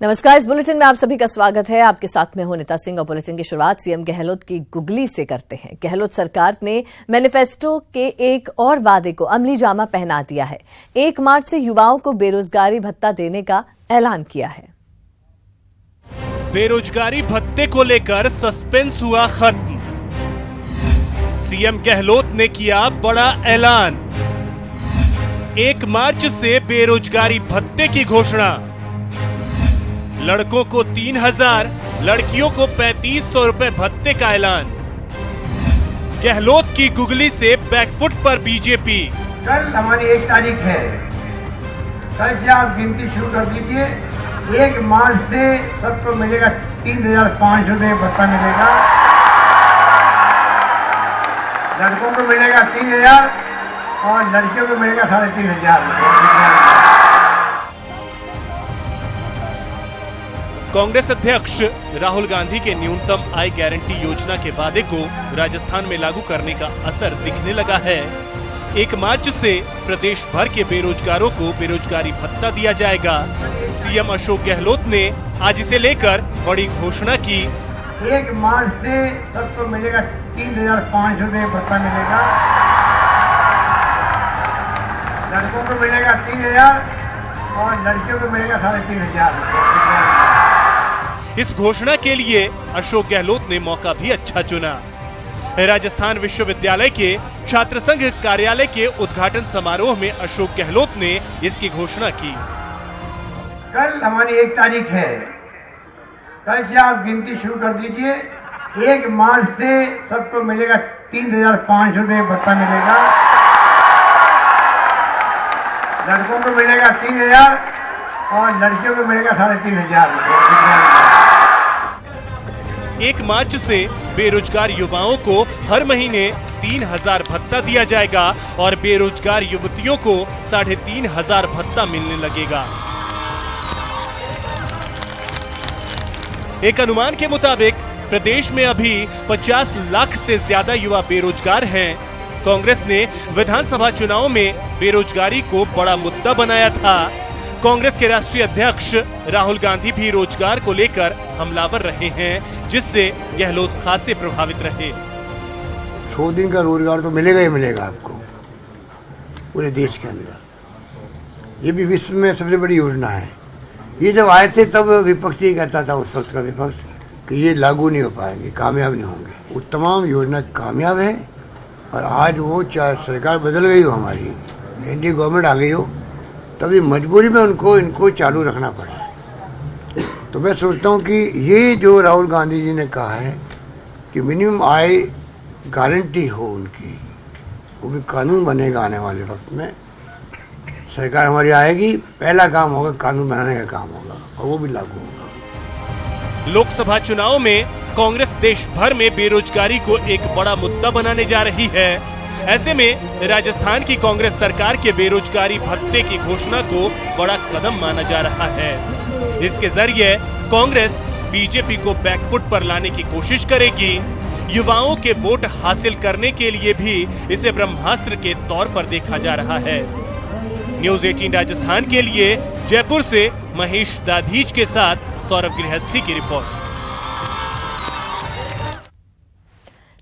नमस्कार, इस बुलेटिन में आप सभी का स्वागत है। आपके साथ में हूं नीता सिंह और बुलेटिन की शुरुआत सीएम गहलोत की गुगली से करते हैं। गहलोत सरकार ने मैनिफेस्टो के एक और वादे को अमली जामा पहना दिया है। 1 मार्च से युवाओं को बेरोजगारी भत्ता देने का ऐलान किया है। बेरोजगारी भत्ते को लेकर सस्पेंस हुआ खत्म। सीएम गहलोत ने किया बड़ा ऐलान। 1 मार्च से बेरोजगारी भत्ते की घोषणा। लड़कों को 3,000, लड़कियों को 3,500 रुपए भत्ते का ऐलान। गहलोत की गुगली से बैकफुट पर बीजेपी। कल हमारी 1 तारीख है। कल से आप गिनती शुरू कर दीजिए। 1 मार्च से सबको मिलेगा 3,500 रुपए भत्ता मिलेगा। लड़कों को मिलेगा 3,000 और लड़कियों को मिलेगा 3,500। कांग्रेस अध्यक्ष राहुल गांधी के न्यूनतम आय गारंटी योजना के वादे को राजस्थान में लागू करने का असर दिखने लगा है। 1 मार्च से प्रदेश भर के बेरोजगारों को बेरोजगारी भत्ता दिया जाएगा। सीएम अशोक गहलोत ने आज इसे लेकर बड़ी घोषणा की। 1 मार्च से सबको मिलेगा 3,500 रुपए भत्ता मिलेगा। लड़कों को मिलेगा 3,000 और लड़कियों को मिलेगा 3,500। इस घोषणा के लिए अशोक गहलोत ने मौका भी अच्छा चुना। राजस्थान विश्वविद्यालय के छात्र संघ कार्यालय के उद्घाटन समारोह में अशोक गहलोत ने इसकी घोषणा की। कल हमारी 1 तारीख है। कल से आप गिनती शुरू कर दीजिए। 1 मार्च से सबको मिलेगा 3,500 रुपए भत्ता मिलेगा। लड़कों को मिलेगा 3,000 और लड़कियों को मिलेगा 3,500। 1 मार्च से बेरोजगार युवाओं को हर महीने 3,000 भत्ता दिया जाएगा और बेरोजगार युवतियों को 3,500 भत्ता मिलने लगेगा। एक अनुमान के मुताबिक प्रदेश में अभी 50 लाख से ज्यादा युवा बेरोजगार हैं। कांग्रेस ने विधानसभा चुनाव में बेरोजगारी को बड़ा मुद्दा बनाया था। कांग्रेस के राष्ट्रीय अध्यक्ष राहुल गांधी भी रोजगार को लेकर हमलावर रहे हैं, जिससे गहलोत खासे प्रभावित रहे। 100 दिन का रोजगार तो मिलेगा ही मिलेगा आपको पूरे देश के अंदर। ये भी विश्व में सबसे बड़ी योजना है। ये जब आए थे तब विपक्ष ही कहता था, उस वक्त का विपक्ष, कि ये लागू नहीं हो पाएंगे, कामयाब नहीं होंगे। वो तमाम योजना कामयाब है और आज वो चाहे सरकार बदल गई हो, हमारी एनडीए गवर्नमेंट आ गई हो, तभी मजबूरी में इनको चालू रखना पड़ा है। तो मैं सोचता हूँ कि ये जो राहुल गांधी जी ने कहा है कि मिनिमम आय गारंटी हो उनकी, वो भी कानून बनेगा आने वाले वक्त में। सरकार हमारी आएगी, पहला काम होगा कानून बनाने का काम होगा और वो भी लागू होगा। लोकसभा चुनाव में कांग्रेस देश भर में बेरोजगारी को एक बड़ा मुद्दा बनाने जा रही है। ऐसे में राजस्थान की कांग्रेस सरकार के बेरोजगारी भत्ते की घोषणा को बड़ा कदम माना जा रहा है। इसके जरिए कांग्रेस बीजेपी को बैकफुट पर लाने की कोशिश करेगी। युवाओं के वोट हासिल करने के लिए भी इसे ब्रह्मास्त्र के तौर पर देखा जा रहा है। न्यूज़ 18 राजस्थान के लिए जयपुर से महेश दाधीच के साथ सौरभ गृहस्थी की रिपोर्ट।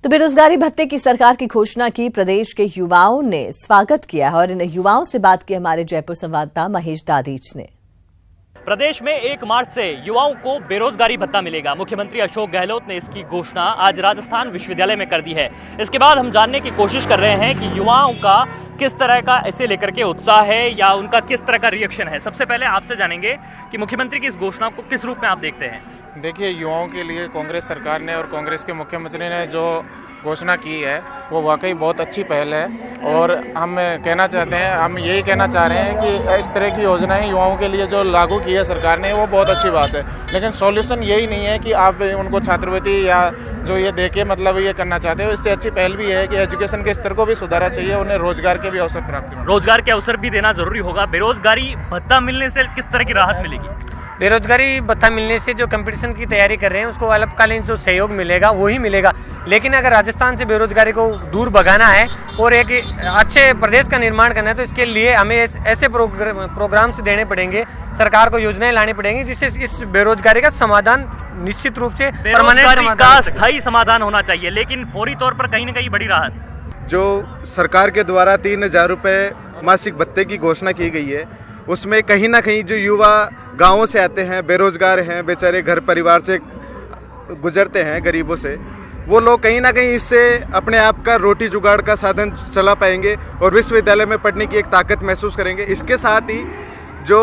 तो बेरोजगारी भत्ते की सरकार की घोषणा की प्रदेश के युवाओं ने स्वागत किया है और इन युवाओं से बात की हमारे जयपुर संवाददाता महेश दाधीच ने। प्रदेश में 1 मार्च से युवाओं को बेरोजगारी भत्ता मिलेगा। मुख्यमंत्री अशोक गहलोत ने इसकी घोषणा आज राजस्थान विश्वविद्यालय में कर दी है। इसके बाद हम जानने की कोशिश कर रहे हैं कि युवाओं का किस तरह का इसे लेकर के उत्साह है या उनका किस तरह का रिएक्शन है। सबसे पहले आपसे जानेंगे कि मुख्यमंत्री की इस घोषणा को किस रूप में आप देखते हैं। देखिए, युवाओं के लिए कांग्रेस सरकार ने और कांग्रेस के मुख्यमंत्री ने जो घोषणा की है वो वाकई बहुत अच्छी पहल है और हम कहना चाहते हैं, हम यही कहना चाह रहे हैं कि इस तरह की योजनाएं युवाओं के लिए जो लागू की है सरकार ने, वो बहुत अच्छी बात है। लेकिन सॉल्यूशन यही नहीं है कि आप उनको छात्रवृत्ति या जो ये दे के मतलब ये करना चाहते हो। इससे अच्छी पहल भी है कि एजुकेशन के स्तर को भी सुधारा चाहिए, उन्हें रोजगार के भी अवसर प्राप्त हों। रोजगार के अवसर भी देना जरूरी होगा। बेरोजगारी भत्ता मिलने से किस तरह की राहत मिलेगी? बेरोजगारी भत्ता मिलने से जो कंपटीशन की तैयारी कर रहे हैं उसको अल्पकालीन जो सहयोग मिलेगा वो ही मिलेगा, लेकिन अगर राजस्थान से बेरोजगारी को दूर भगाना है और एक अच्छे प्रदेश का निर्माण करना है तो इसके लिए हमें ऐसे प्रोग्राम्स देने पड़ेंगे, सरकार को योजनाएं लानी पड़ेंगी जिससे इस बेरोजगारी का समाधान निश्चित रूप से बेरोजगारी का स्थायी समाधान होना चाहिए, लेकिन फौरी तौर पर कहीं न कहीं बड़ी राहत। जो सरकार के द्वारा 3,000 रुपये मासिक भत्ते की घोषणा की गई है उसमें कहीं ना कहीं जो युवा गांवों से आते हैं, बेरोजगार हैं, बेचारे घर परिवार से गुजरते हैं, गरीबों से, वो लोग कहीं ना कहीं इससे अपने आप का रोटी जुगाड़ का साधन चला पाएंगे और विश्वविद्यालय में पढ़ने की एक ताकत महसूस करेंगे। इसके साथ ही जो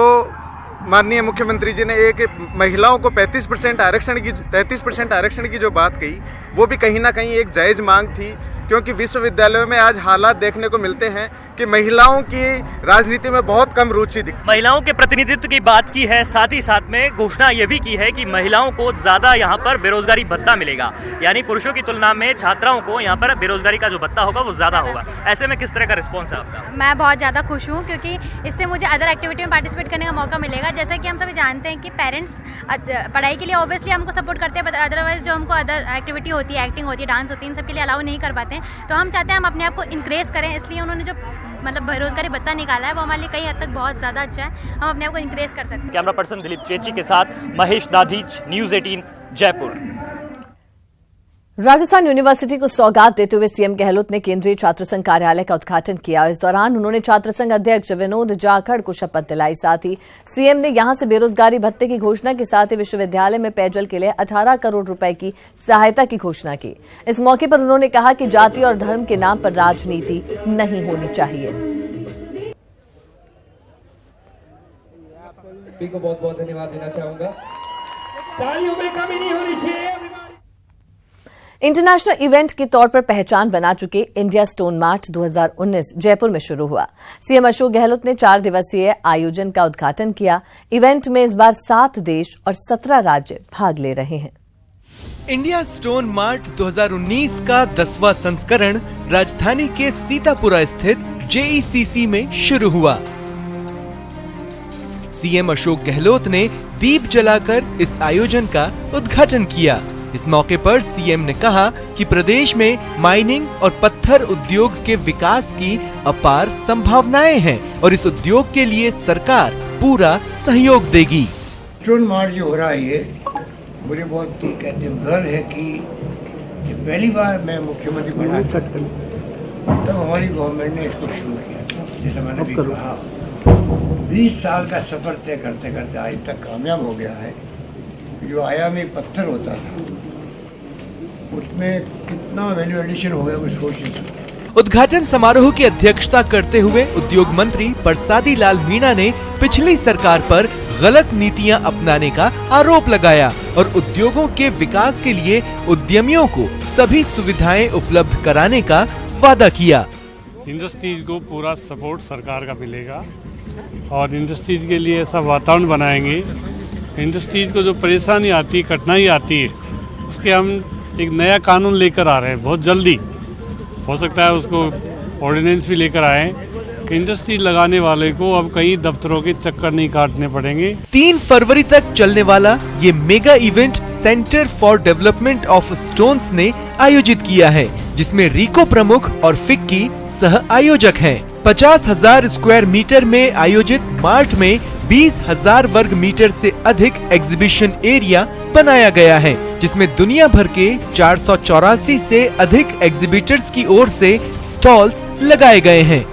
माननीय मुख्यमंत्री जी ने एक महिलाओं को 33% आरक्षण की जो बात कही वो भी कहीं ना कहीं एक जायज़ मांग थी, क्योंकि विश्वविद्यालयों में आज हालात देखने को मिलते हैं कि महिलाओं की राजनीति में बहुत कम रुचि दिखती। महिलाओं के प्रतिनिधित्व की बात की है, साथ ही साथ में घोषणा ये भी की है कि महिलाओं को ज्यादा यहाँ पर बेरोजगारी भत्ता मिलेगा, यानी पुरुषों की तुलना में छात्राओं को यहाँ पर बेरोजगारी का जो भत्ता होगा वो ज्यादा होगा। ऐसे में किस तरह का रिस्पॉन्स है आपका? मैं बहुत ज़्यादा खुश हूँ क्योंकि इससे मुझे अदर एक्टिविटी में पार्टिसिपेट करने का मौका मिलेगा। जैसा कि हम सभी जानते हैं कि पेरेंट्स पढ़ाई के लिए ऑब्वियसली हमको सपोर्ट करते हैं, अदरवाइज जो हमको अदर एक्टिविटी होती है, एक्टिंग होती है, डांस होती है, इन सब के लिए अलाउ नहीं कर पाते हैं। तो हम चाहते हैं हम अपने आप को इंक्रेज करें, इसलिए उन्होंने जो मतलब बेरोजगारी भत्ता निकाला है वो हमारे लिए कई हद तक बहुत ज़्यादा अच्छा है, हम अपने आप को इंक्रेज कर सकते हैं। कैमरा पर्सन दिलीप चेची के साथ महेश दाधीच, न्यूज़ 18 जयपुर। राजस्थान यूनिवर्सिटी को सौगात देते हुए सीएम गहलोत ने केंद्रीय छात्र संघ कार्यालय का उद्घाटन किया। इस दौरान उन्होंने छात्र संघ अध्यक्ष विनोद जाखड़ को शपथ दिलाई। साथ ही सीएम ने यहां से बेरोजगारी भत्ते की घोषणा के साथ ही विश्वविद्यालय में पेयजल के लिए 18 करोड़ रुपए की सहायता की घोषणा की। इस मौके पर उन्होंने कहा कि जाति और धर्म के नाम पर राजनीति नहीं होनी चाहिए। को बहुत बहुत धन्यवाद देना चाहूंगा। तालियों में कमी नहीं होनी चाहिए। इंटरनेशनल इवेंट के तौर पर पहचान बना चुके इंडिया स्टोन मार्ट 2019 जयपुर में शुरू हुआ। सीएम अशोक गहलोत ने 4 दिवसीय आयोजन का उद्घाटन किया। इवेंट में इस बार 7 देश और 17 राज्य भाग ले रहे हैं। इंडिया स्टोन मार्ट 2019 का 10वां संस्करण राजधानी के सीतापुरा स्थित जेईसीसी में शुरू हुआ। सीएम अशोक गहलोत ने दीप जलाकर इस आयोजन का उद्घाटन किया। इस मौके पर सीएम ने कहा कि प्रदेश में माइनिंग और पत्थर उद्योग के विकास की अपार संभावनाएं हैं और इस उद्योग के लिए सरकार पूरा सहयोग देगी। स्टोन मार्ट जो हो रहा है ये मुझे बहुत कहते हैं गर्व है कि पहली बार मैं मुख्यमंत्री बना तब हमारी गवर्नमेंट ने इसको शुरू किया। जैसा मैंने भी कहा 20 साल का सफर तय करते करते आज तक कामयाब हो गया है। जो आयामी पत्थर होता था उसमें कितना वैल्यू एडिशन हो गया वो सोच नहीं सकते। उद्घाटन समारोह की अध्यक्षता करते हुए उद्योग मंत्री परसादी लाल मीणा ने पिछली सरकार पर गलत नीतियां अपनाने का आरोप लगाया और उद्योगों के विकास के लिए उद्यमियों को सभी सुविधाएं उपलब्ध कराने का वादा किया। इंडस्ट्रीज को पूरा सपोर्ट सरकार का मिलेगा और इंडस्ट्रीज के लिए ऐसा वातावरण बनाएंगे, इंडस्ट्रीज को जो परेशानी आती है, कठिनाई आती है, उसके हम एक नया कानून लेकर आ रहे हैं। बहुत जल्दी हो सकता है उसको ऑर्डिनेंस भी लेकर आए कि इंडस्ट्री लगाने वाले को अब कई दफ्तरों के चक्कर नहीं काटने पड़ेंगे। 3 फरवरी तक चलने वाला ये mega event centre for development of stones ने आयोजित किया है, जिसमें रीको प्रमुख और फिक्की सह आयोजक हैं। 50,000 स्क्वायर मीटर में आयोजित मार्ट में 20,000 वर्ग मीटर से अधिक एग्जीबिशन एरिया बनाया गया है, जिसमें दुनिया भर के 484 से अधिक एग्जीबिटर्स की ओर से स्टॉल्स लगाए गए हैं,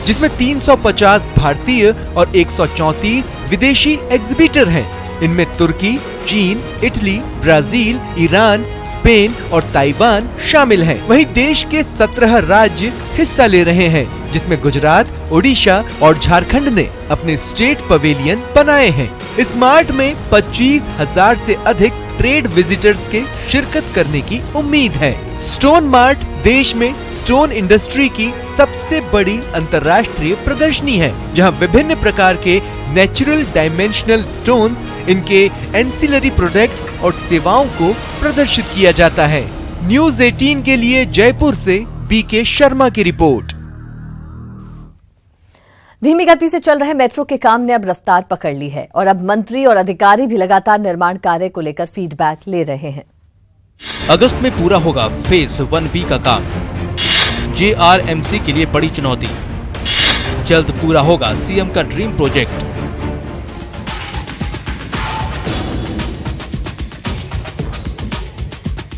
जिसमें 350 भारतीय और 134 विदेशी एग्जीबिटर हैं। इनमें तुर्की, चीन, इटली, ब्राजील, ईरान, स्पेन और ताइवान शामिल हैं। वहीं देश के 17 राज्य हिस्सा ले रहे हैं, जिसमें गुजरात, ओडिशा और झारखंड ने अपने स्टेट पवेलियन बनाए हैं। इस मार्ट में 25,000 से अधिक ट्रेड विजिटर्स के शिरकत करने की उम्मीद है। स्टोन मार्ट देश में स्टोन इंडस्ट्री की सबसे बड़ी अंतर्राष्ट्रीय प्रदर्शनी है, जहां विभिन्न प्रकार के नेचुरल डायमेंशनल स्टोन्स, इनके एंसिलरी प्रोडक्ट्स और सेवाओं को प्रदर्शित किया जाता है। न्यूज़ 18 के लिए जयपुर से बीके शर्मा की रिपोर्ट। धीमी गति से चल रहे मेट्रो के काम ने अब रफ्तार पकड़ ली है और अब मंत्री और अधिकारी भी लगातार निर्माण कार्य को लेकर फीडबैक ले रहे हैं। अगस्त में पूरा होगा फेज 1B का काम। JRMC के लिए बड़ी चुनौती। जल्द पूरा होगा सीएम का dream project.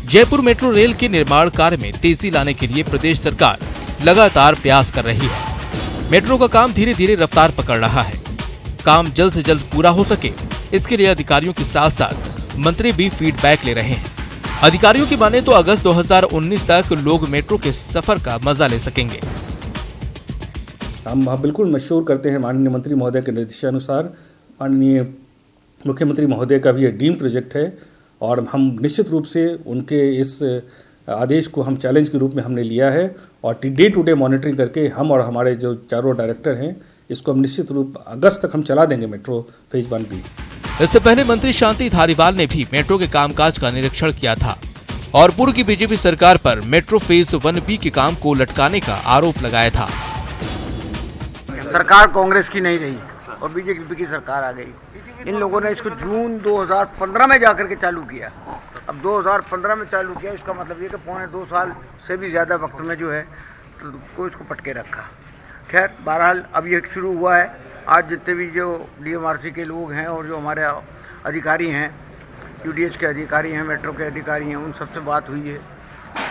Jaipur metro rail के निर्माण कार्य में तेजी लाने के लिए प्रदेश सरकार लगातार प्रयास कर रही है। मेट्रो का काम धीरे धीरे रफ्तार पकड़ रहा है। काम जल्द से जल्द पूरा हो सके, इसके लिए अधिकारियों के साथ साथ मंत्री भी फीडबैक ले रहे हैं। अधिकारियों की माने तो अगस्त 2019 तक लोग मेट्रो के सफर का मजा ले सकेंगे। हम बिल्कुल मशहूर करते हैं माननीय मंत्री महोदय के निर्देशानुसार। माननीय मुख्यमंत्री महोदय का भी ये ड्रीम प्रोजेक्ट है और हम निश्चित रूप से उनके इस आदेश को हम चैलेंज के रूप में हमने लिया है और डे टू डे मॉनिटरिंग करके हम और हमारे जो चारों डायरेक्टर हैं इसको हम निश्चित रूप अगस्त तक हम चला देंगे मेट्रो फेज 1B। इससे पहले मंत्री शांति धारीवाल ने भी मेट्रो के कामकाज का निरीक्षण किया था और पूर्व की बीजेपी सरकार पर मेट्रो फेज 1B के काम को लटकाने का आरोप लगाया था। सरकार कांग्रेस की नहीं रही और बीजेपी की सरकार आ गई। इन लोगों ने इसको जून 2015 में जाकर के चालू किया। अब 2015 में चालू किया, इसका मतलब ये कि पौने 2 साल से भी ज़्यादा वक्त में जो है तो को इसको पटके रखा। खैर बहरहाल अब ये शुरू हुआ है। आज जितने भी जो DMRC के लोग हैं और जो हमारे अधिकारी हैं, UDH के अधिकारी हैं, मेट्रो के अधिकारी हैं, उन सबसे बात हुई है।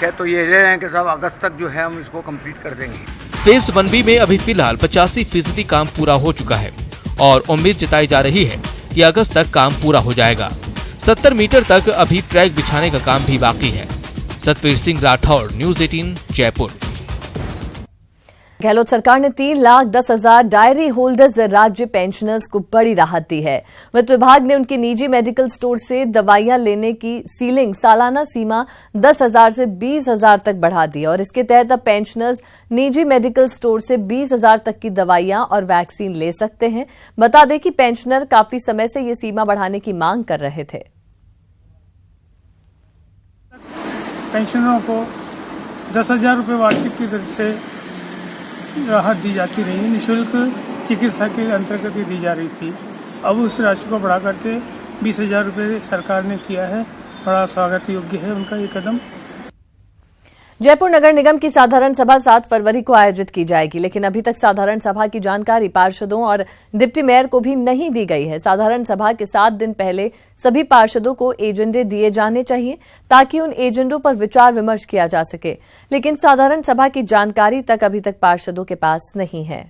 खैर तो ये रह रहे हैं कि साहब अगस्त तक जो है हम इसको कंप्लीट कर देंगे। फेज 1B में अभी फिलहाल 85% काम पूरा हो चुका है और उम्मीद जताई जा रही है कि अगस्त तक काम पूरा हो जाएगा। 70 मीटर तक अभी ट्रैक बिछाने का काम भी बाकी है। सतवीर सिंह राठौड़, न्यूज़ 18 जयपुर। गहलोत सरकार ने 3,10,000 डायरी होल्डर्स राज्य पेंशनर्स को बड़ी राहत दी है। वित्त विभाग ने उनकी निजी मेडिकल स्टोर से दवाइयां लेने की सीलिंग सालाना सीमा 10,000 से 20,000 तक बढ़ा दी और इसके तहत अब पेंशनर्स निजी मेडिकल स्टोर से 20,000 तक की दवाइयां और वैक्सीन ले सकते हैं। बता दें कि पेंशनर काफी समय से ये सीमा बढ़ाने की मांग कर रहे थे। पेंशनरों को 10,000 रुपये वार्षिक की दर से राहत दी जाती रही। निःशुल्क चिकित्सा के अंतर्गत ही दी जा रही थी। अब उस राशि को बढ़ा करके 20,000 रुपये सरकार ने किया है। बड़ा स्वागत योग्य है उनका ये कदम। जयपुर नगर निगम की साधारण सभा 7 फरवरी को आयोजित की जाएगी, लेकिन अभी तक साधारण सभा की जानकारी पार्षदों और डिप्टी मेयर को भी नहीं दी गई है। साधारण सभा के 7 दिन पहले सभी पार्षदों को एजेंडे दिए जाने चाहिए ताकि उन एजेंडों पर विचार विमर्श किया जा सके, लेकिन साधारण सभा की जानकारी तक अभी तक पार्षदों के पास नहीं है।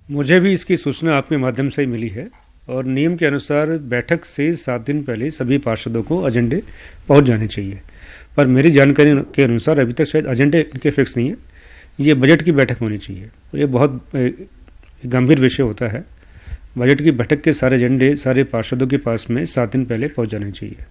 मुझे भी इसकी सूचना आपके माध्यम से ही मिली है और नियम के अनुसार बैठक से 7 दिन पहले सभी पार्षदों को एजेंडे पहुंच जाने चाहिए, पर मेरी जानकारी के अनुसार अभी तक शायद एजेंडे इनके फिक्स नहीं है। ये बजट की बैठक होनी चाहिए, ये बहुत गंभीर विषय होता है। बजट की बैठक के सारे एजेंडे सारे पार्षदों के पास में 7 दिन पहले पहुंच जाने चाहिए।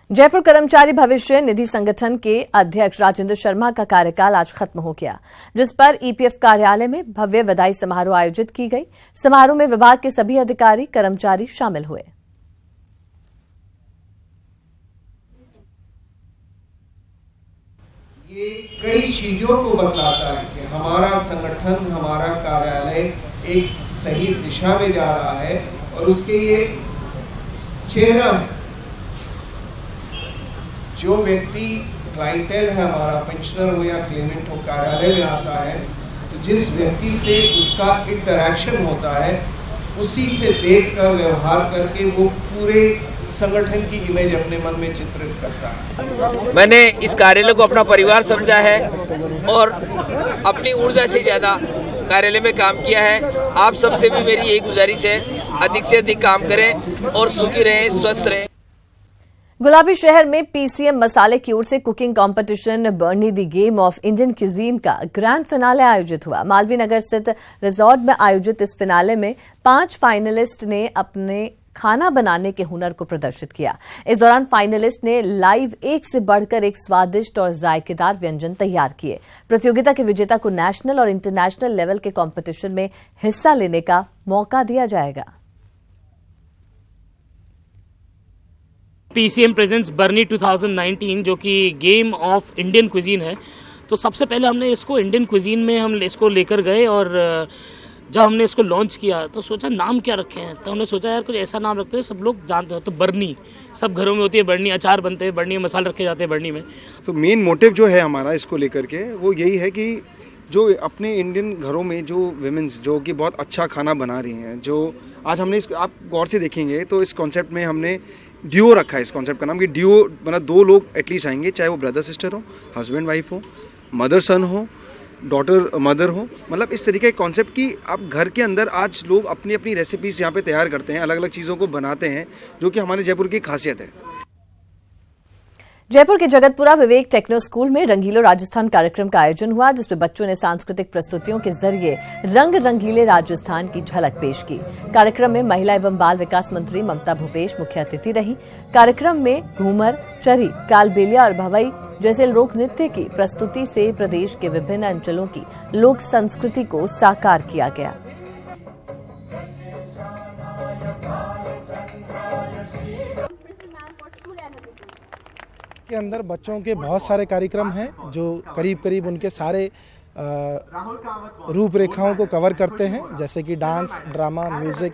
जयपुर कर्मचारी भविष्य निधि संगठन के अध्यक्ष राजेंद्र शर्मा का कार्यकाल आज खत्म हो गया, जिस पर EPF कार्यालय में भव्य विदाई समारोह आयोजित की गई। समारोह में विभाग के सभी अधिकारी कर्मचारी शामिल हुए। ये कई चीजों को बतलाता है कि हमारा संगठन, हमारा कार्यालय एक सही दिशा में जा रहा है और उसके ये चेहरा है। जो व्यक्ति क्लाइंटेल है हमारा, पेंशनर हो या क्लेमेंट हो, कार्यालय में आता है तो जिस व्यक्ति से उसका इंटरैक्शन होता है उसी से देखकर व्यवहार करके वो पूरे संगठन की इमेज अपने मन में चित्रित करता है। मैंने इस कार्यालय को अपना परिवार समझा है और अपनी ऊर्जा से ज्यादा कार्यालय में काम किया है। आप सबसे भी मेरी यही गुजारिश है, अधिक से अधिक काम करें और सुखी रहें, स्वस्थ रहें। गुलाबी शहर में PCM मसाले की ओर से कुकिंग कंपटीशन बर्नी the game of Indian cuisine का ग्रैंड फिनाले आयोजित हुआ। मालवीय नगर स्थित रिजॉर्ट में आयोजित इस फिनाले में 5 फाइनलिस्ट ने अपने खाना बनाने के हुनर को प्रदर्शित किया। इस दौरान फाइनलिस्ट ने लाइव एक से बढ़कर एक स्वादिष्ट और जायकेदार व्यंजन तैयार किए। प्रतियोगिता के विजेता को नेशनल और इंटरनेशनल लेवल के कंपटीशन में हिस्सा लेने का मौका दिया जाएगा। PCM प्रेजेंट्स बर्नी 2019 जो कि गेम ऑफ इंडियन क्विजीन है, तो सबसे पहले हमने इसको इंडियन क्विजीन में हम इसको लेकर गए और जब हमने इसको लॉन्च किया तो सोचा नाम क्या रखे हैं, तो हमने सोचा यार कुछ ऐसा नाम रखते हैं सब लोग जानते हो। तो बरनी, सब घरों में होती है बरनी, अचार बनते हैं बरनी में, मसाले रखे जाते हैं बरनी में। तो मेन मोटिव जो है हमारा इसको लेकर के वो यही है कि जो अपने इंडियन घरों में जो विमेंस जो कि बहुत अच्छा खाना बना रही हैं, जो आज हमने आप गौर से देखेंगे तो इस कॉन्सेप्ट में हमने ड्यूओ रखा है। इस कॉन्सेप्ट का नाम कि ड्यूओ मतलब 2 लोग एटलीस्ट आएंगे, चाहे वो ब्रदर सिस्टर हो, हस्बैंड वाइफ हो, मदर सन हो, डॉटर मदर हो, मतलब इस तरीके के कॉन्सेप्ट की आप घर के अंदर आज लोग अपनी अपनी रेसिपीज यहाँ पे तैयार करते हैं, अलग अलग चीज़ों को बनाते हैं, जो कि हमारे जयपुर की खासियत है। जयपुर के जगतपुरा विवेक टेक्नो स्कूल में रंगीलो राजस्थान कार्यक्रम का आयोजन हुआ, जिसमें बच्चों ने सांस्कृतिक प्रस्तुतियों के जरिए रंग रंगीले राजस्थान की झलक पेश की। कार्यक्रम में महिला एवं बाल विकास मंत्री ममता भूपेश मुख्य अतिथि रही। कार्यक्रम में घूमर, चरी, कालबेलिया और भवई जैसे लोक नृत्य की प्रस्तुति से प्रदेश के विभिन्न अंचलों की लोक संस्कृति को साकार किया गया। के अंदर बच्चों के बहुत सारे कार्यक्रम हैं जो करीब करीब उनके सारे रूपरेखाओं को कवर करते हैं, जैसे कि डांस, ड्रामा, म्यूजिक।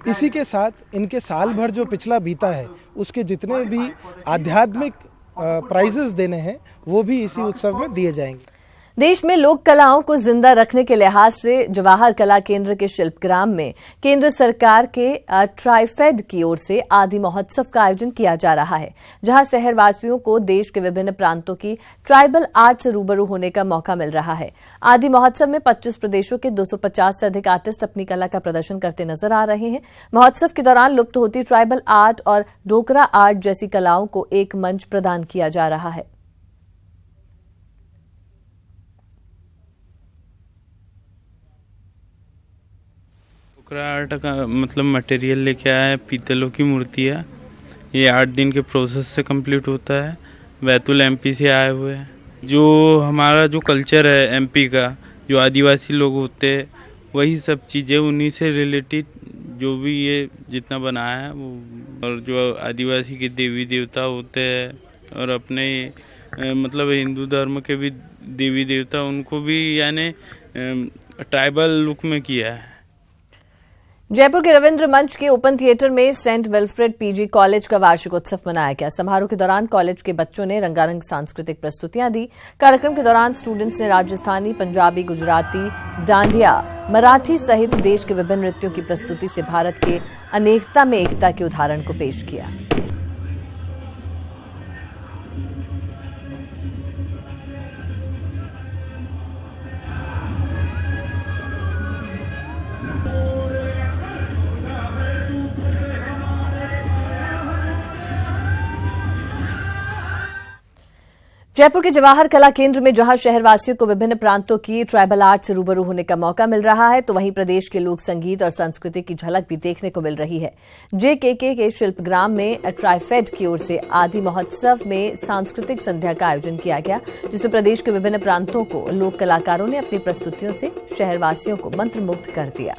इसी के साथ इनके साल भर जो पिछला बीता है उसके जितने भी आध्यात्मिक प्राइजेस देने हैं वो भी इसी उत्सव में दिए जाएंगे। देश में लोक कलाओं को जिंदा रखने के लिहाज से जवाहर कला केंद्र के शिल्पग्राम में केंद्र सरकार के ट्राइफेड की ओर से आदि महोत्सव का आयोजन किया जा रहा है, जहां शहरवासियों को देश के विभिन्न प्रांतों की ट्राइबल आर्ट से रूबरू होने का मौका मिल रहा है। आदि महोत्सव में 25 प्रदेशों के 250 से अधिक आर्टिस्ट अपनी कला का प्रदर्शन करते नजर आ रहे हैं। महोत्सव के दौरान लुप्त होती ट्राइबल आर्ट और डोकरा आर्ट जैसी कलाओं को एक मंच प्रदान किया जा रहा है। डोकरा आर्ट का मतलब मटेरियल लेके आया है, पीतलों की मूर्ति है। ये 8 दिन के प्रोसेस से कंप्लीट होता है। बैतूल एमपी से आए हुए हैं। जो हमारा जो कल्चर है एमपी का, जो आदिवासी लोग होते हैं, वही सब चीज़ें उन्हीं से रिलेटेड जो भी ये जितना बनाया है वो, और जो आदिवासी के देवी देवता होते हैं और अपने मतलब हिंदू धर्म के भी देवी देवता, उनको भी यानी ट्राइबल लुक में किया है। जयपुर के रविंद्र मंच के ओपन थिएटर में सेंट विल्फ्रेड पीजी कॉलेज का वार्षिकोत्सव मनाया गया। समारोह के दौरान कॉलेज के बच्चों ने रंगारंग सांस्कृतिक प्रस्तुतियां दी। कार्यक्रम के दौरान स्टूडेंट्स ने राजस्थानी, पंजाबी, गुजराती, डांडिया, मराठी सहित देश के विभिन्न नृत्यों की प्रस्तुति से भारत के अनेकता में एकता के उदाहरण को पेश किया। जयपुर के जवाहर कला केंद्र में जहां शहरवासियों को विभिन्न प्रांतों की ट्राइबल आर्ट से रूबरू होने का मौका मिल रहा है, तो वहीं प्रदेश के लोक संगीत और संस्कृति की झलक भी देखने को मिल रही है। जेकेके के शिल्पग्राम में ट्राइफेड की ओर से आदि महोत्सव में सांस्कृतिक संध्या का आयोजन किया गया, जिसमें प्रदेश के विभिन्न प्रांतों को लोक कलाकारों ने अपनी प्रस्तुतियों से शहरवासियों को मंत्रमुग्ध कर दिया।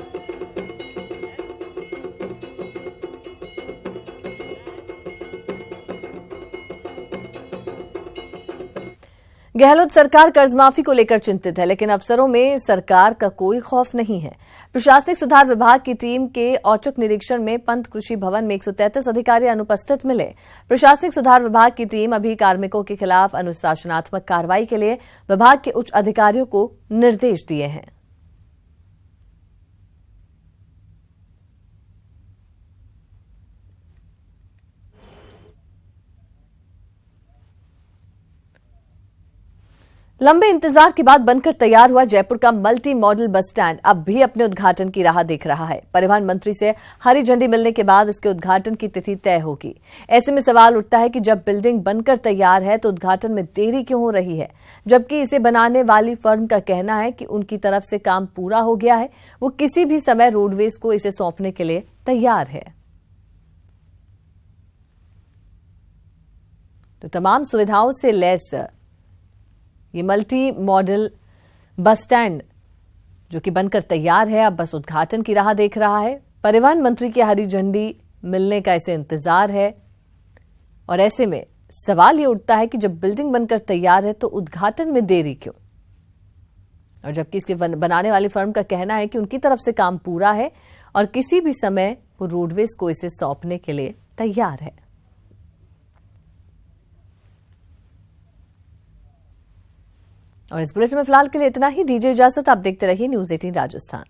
गहलोत सरकार कर्जमाफी को लेकर चिंतित है, लेकिन अफसरों में सरकार का कोई खौफ नहीं है। प्रशासनिक सुधार विभाग की टीम के औचक निरीक्षण में पंत कृषि भवन में 133 अधिकारी अनुपस्थित मिले। प्रशासनिक सुधार विभाग की टीम अभी कार्मिकों के खिलाफ अनुशासनात्मक कार्रवाई के लिए विभाग के उच्च अधिकारियों को निर्देश दिए हैं। लंबे इंतजार के बाद बनकर तैयार हुआ जयपुर का मल्टी मॉडल बस स्टैंड अब भी अपने उद्घाटन की राह देख रहा है। परिवहन मंत्री से हरी झंडी मिलने के बाद इसके उद्घाटन की तिथि तय होगी। ऐसे में सवाल उठता है कि जब बिल्डिंग बनकर तैयार है तो उद्घाटन में देरी क्यों हो रही है, जबकि इसे बनाने वाली फर्म का कहना है कि उनकी तरफ से काम पूरा हो गया है, वो किसी भी समय रोडवेज को इसे सौंपने के लिए तैयार है। तो तमाम सुविधाओं से लैस ये मल्टी मॉडल बस स्टैंड जो कि बनकर तैयार है, अब बस उद्घाटन की राह देख रहा है। परिवहन मंत्री की हरी झंडी मिलने का इसे इंतजार है और ऐसे में सवाल ये उठता है कि जब बिल्डिंग बनकर तैयार है तो उद्घाटन में देरी क्यों? और जबकि इसके बनाने वाली फर्म का कहना है कि उनकी तरफ से काम पूरा है और किसी भी समय वो रोडवेज को इसे सौंपने के लिए तैयार है। और इस बुलेटिन में फिलहाल के लिए इतना ही। दीजिए इजाजत। आप देखते रहिए न्यूज़ 18 राजस्थान।